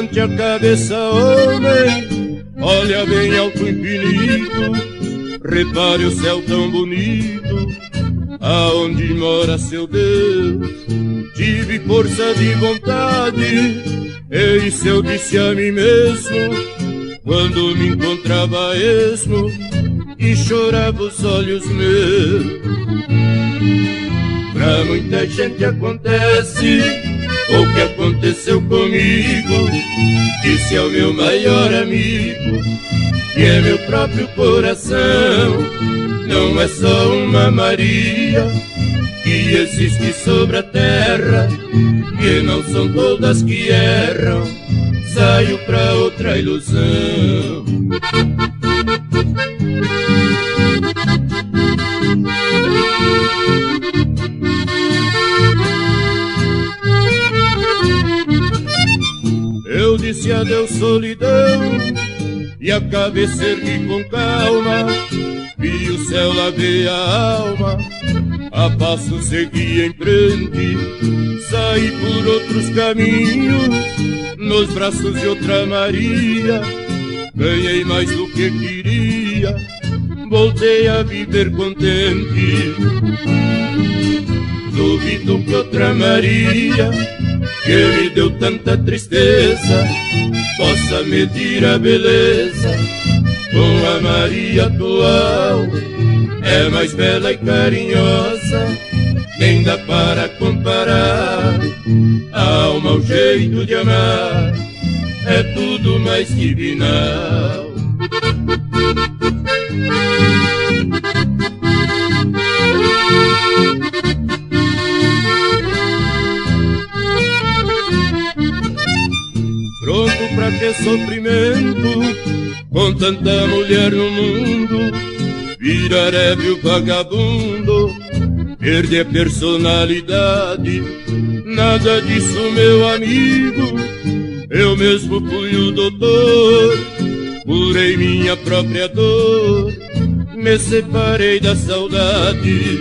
Levante a cabeça, homem, olha bem alto infinito, repare o céu tão bonito, aonde mora seu Deus. Tive força de vontade, e isso eu disse a mim mesmo, quando me encontrava esmo e chorava os olhos meus. Pra muita gente acontece o que aconteceu comigo. Disse ao meu maior amigo, que é meu próprio coração. Não é só uma Maria que existe sobre a terra, que não são todas que erram. Saio pra outra ilusão. Eu disse adeus solidão e a cabeça ergui com calma. Vi o céu, lavei a alma, a passo segui em frente. Saí por outros caminhos, nos braços de outra Maria. Ganhei mais do que queria, voltei a viver contente. Duvido que outra Maria, que me deu tanta tristeza, possa medir a beleza com a Maria atual. É mais bela e carinhosa, nem dá para comparar. A alma, o jeito de amar, é tudo mais divinal. Pronto pra ter sofrimento com tanta mulher no mundo, virar ébrio vagabundo, perder personalidade. Nada disso, meu amigo, eu mesmo fui o doutor, curei minha própria dor, me separei da saudade.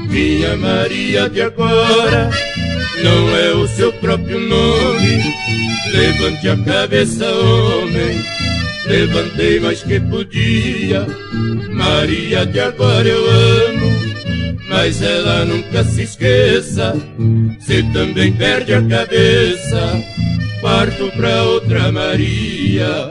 Minha Maria de agora não é o seu próprio nome. Levante a cabeça, homem, levantei mais que podia. Maria de agora eu amo, mas ela nunca se esqueça. Se também perde a cabeça, parto pra outra Maria.